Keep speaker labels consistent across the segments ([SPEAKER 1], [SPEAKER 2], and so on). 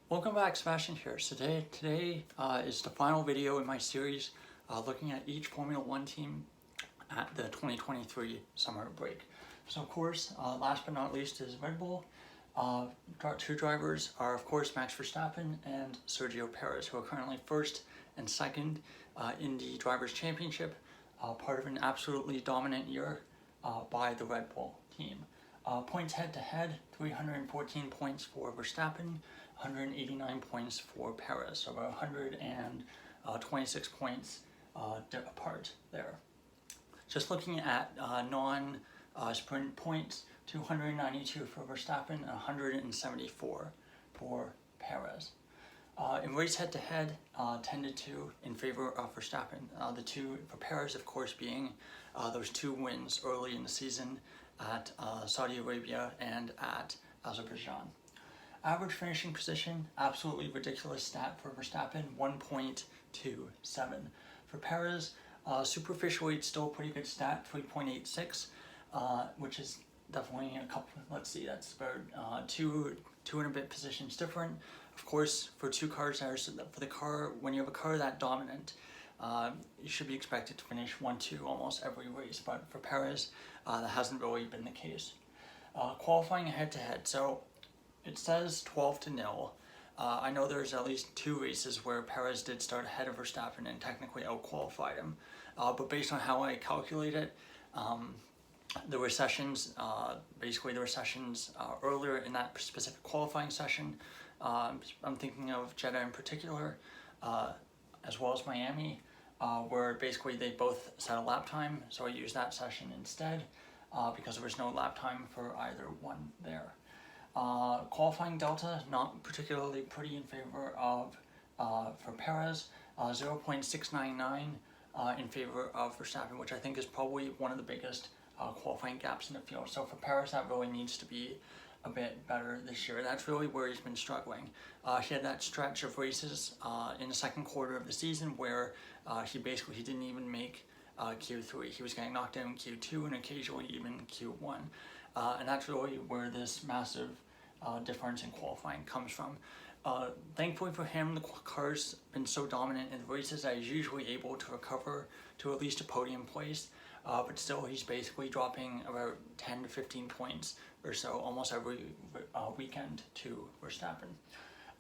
[SPEAKER 1] Welcome back, Sebastian here. So today is the final video in my series looking at each Formula One team at the 2023 summer break. So of course, last but not least is Red Bull. Two drivers are of course Max Verstappen and Sergio Perez, who are currently first and second in the Drivers' Championship, part of an absolutely dominant year by the Red Bull team. Points head to head, 314 points for Verstappen, 189 points for Perez, so about 126 points apart there. Just looking at non-sprint points, 292 for Verstappen and 174 for Perez. In race head-to-head, 10-2 in favor of Verstappen. The two for Perez, of course, being those two wins early in the season at Saudi Arabia and at Azerbaijan. Average finishing position, absolutely ridiculous stat for Verstappen, 1.27. For Perez, superficial weight, still a pretty good stat, 3.86, which is definitely a couple, let's see, that's about two and a bit positions different. Of course, for two cars, for the car, when you have a car that dominant, you should be expected to finish 1-2 almost every race, but for Perez, that hasn't really been the case. Qualifying head-to-head, so it says 12-0. I know there's at least two races where Perez did start ahead of Verstappen and technically out-qualified him, but based on how I calculate it, there were sessions, earlier in that specific qualifying session. I'm thinking of Jeddah in particular, as well as Miami, where basically they both set a lap time, so I used that session instead because there was no lap time for either one there. Qualifying delta, not particularly pretty in favor of, for Perez, 0.699 in favor of Verstappen, which I think is probably one of the biggest qualifying gaps in the field. So for Perez, that really needs to be a bit better this year. That's really where he's been struggling. He had that stretch of races in the second quarter of the season where he didn't even make Q3. He was getting knocked down in Q2 and occasionally even Q1. And that's really where this massive difference in qualifying comes from. Thankfully for him, the car's been so dominant in the races that he's usually able to recover to at least a podium place, but still he's basically dropping about 10 to 15 points or so almost every weekend to Verstappen.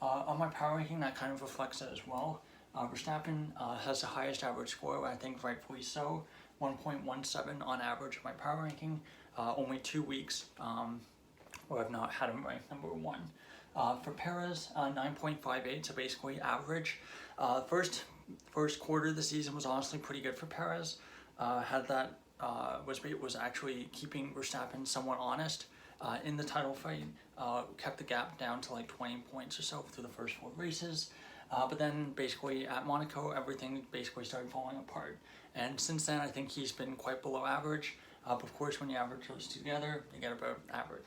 [SPEAKER 1] On my power ranking, that kind of reflects it as well. Verstappen has the highest average score, I think rightfully so, 1.17 on average in my power ranking. Only 2 weeks where I've not had him ranked number one. For Perez, 9.58, so basically average. First quarter of the season was honestly pretty good for Perez. Was actually keeping Verstappen somewhat honest in the title fight. Kept the gap down to like 20 points or so through the first 4 races. But then basically at Monaco, everything basically started falling apart. And since then, I think he's been quite below average. But of course, when you average those together, you get about average.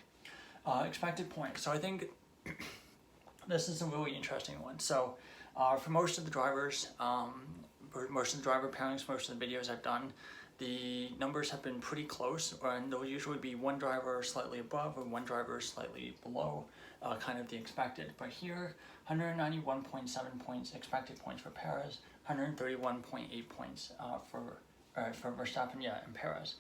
[SPEAKER 1] Expected points. So I think this is a really interesting one. So for most of the drivers, most of the driver pairings, most of the videos I've done, the numbers have been pretty close, and there'll usually be one driver slightly above and one driver slightly below kind of the expected. But here, 191.7 points expected points for Perez, 131.8 points for Verstappen, and Perez,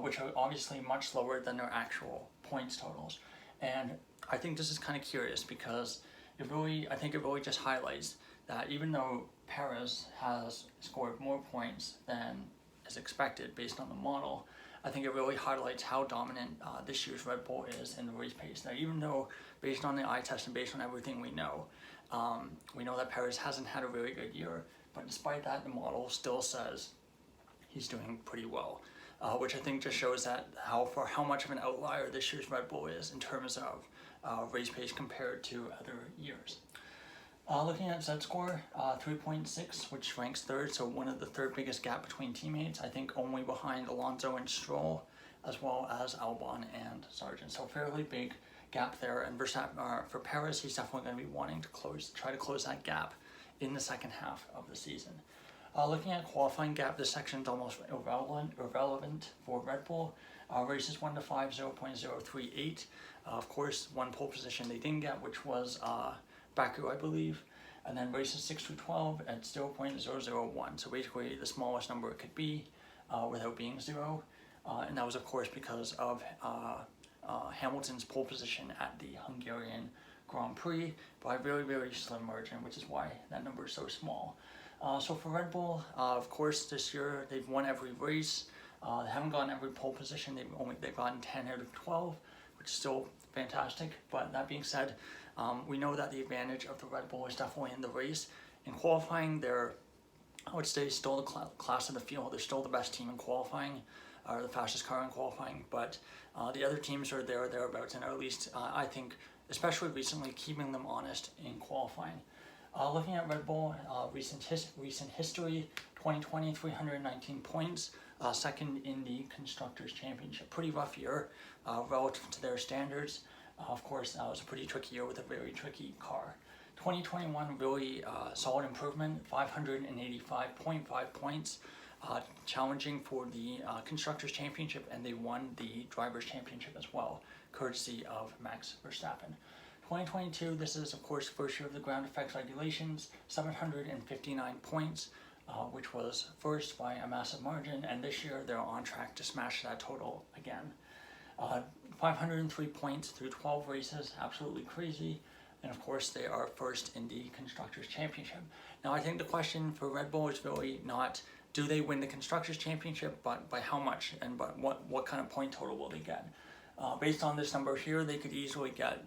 [SPEAKER 1] which are obviously much lower than their actual points totals. And I think this is kind of curious because I think it really just highlights that even though Perez has scored more points than is expected based on the model, I think it really highlights how dominant this year's Red Bull is in the race pace. Now, even though based on the eye test and based on everything we know that Perez hasn't had a really good year, but despite that, the model still says he's doing pretty well. Which I think just shows that how much of an outlier this year's Red Bull is in terms of race pace compared to other years. Looking at Z-score, 3.6, which ranks third, so one of the third biggest gap between teammates, I think only behind Alonso and Stroll, as well as Albon and Sargent. So fairly big gap there, and for Perez, he's definitely going to be wanting to try to close that gap in the second half of the season. Looking at qualifying gap, this section is almost irrelevant for Red Bull. Races 1 to 5, 0.038. Of course, one pole position they didn't get, which was Baku, I believe. And then races 6 through 12 at 0.001. So basically the smallest number it could be without being 0. And that was of course because of Hamilton's pole position at the Hungarian Grand Prix by a very, very slim margin, which is why that number is so small. So for Red Bull, of course, this year they've won every race. They haven't gotten every pole position. They've gotten 10 out of 12, which is still fantastic. But that being said, we know that the advantage of the Red Bull is definitely in the race. In qualifying, they're, I would say, still the class of the field. They're still the best team in qualifying, or the fastest car in qualifying. But the other teams are there or thereabouts, and at least I think, especially recently, keeping them honest in qualifying. Looking at Red Bull, recent history, 2020, 319 points, second in the Constructors' Championship. Pretty rough year relative to their standards. Of course, that was a pretty tricky year with a very tricky car. 2021, really solid improvement, 585.5 points, challenging for the Constructors' Championship, and they won the Drivers' Championship as well, courtesy of Max Verstappen. 2022, this is of course first year of the ground effects regulations, 759 points, which was first by a massive margin, and this year they're on track to smash that total again. 503 points through 12 races, absolutely crazy, and of course they are first in the Constructors' Championship. Now I think the question for Red Bull is really not do they win the Constructors' Championship, but by how much, and by what kind of point total will they get. Based on this number here, they could easily get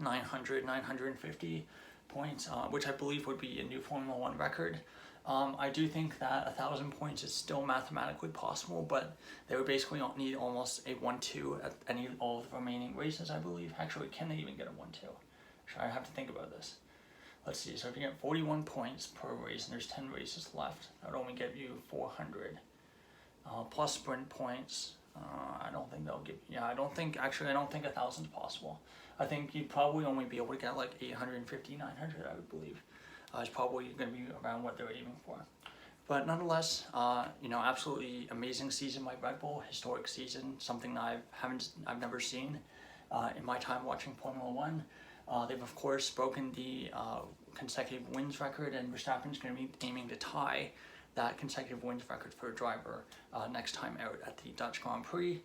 [SPEAKER 1] 900, 950 points, which I believe would be a new Formula One record. I do think that 1,000 points is still mathematically possible, but they would basically need almost a 1-2 at all of the remaining races, I believe. Actually, can they even get a 1-2? I have to think about this. Let's see, so if you get 41 points per race and there's 10 races left, that would only get you 400. Plus sprint points, I don't think they'll give, I don't think 1,000 is possible. I think you'd probably only be able to get like 850, 900, I would believe. It's probably going to be around what they're aiming for. But nonetheless, absolutely amazing season by Red Bull, historic season, something I've never seen in my time watching Formula One. They've of course broken the consecutive wins record, and Verstappen's going to be aiming to tie that consecutive wins record for a driver next time out at the Dutch Grand Prix,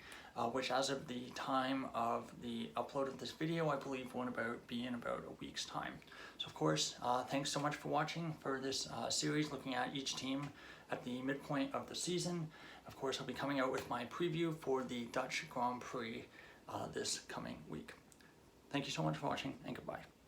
[SPEAKER 1] which as of the time of the upload of this video, I believe will be in about a week's time. So of course, thanks so much for watching for this series looking at each team at the midpoint of the season. Of course, I'll be coming out with my preview for the Dutch Grand Prix this coming week. Thank you so much for watching, and goodbye.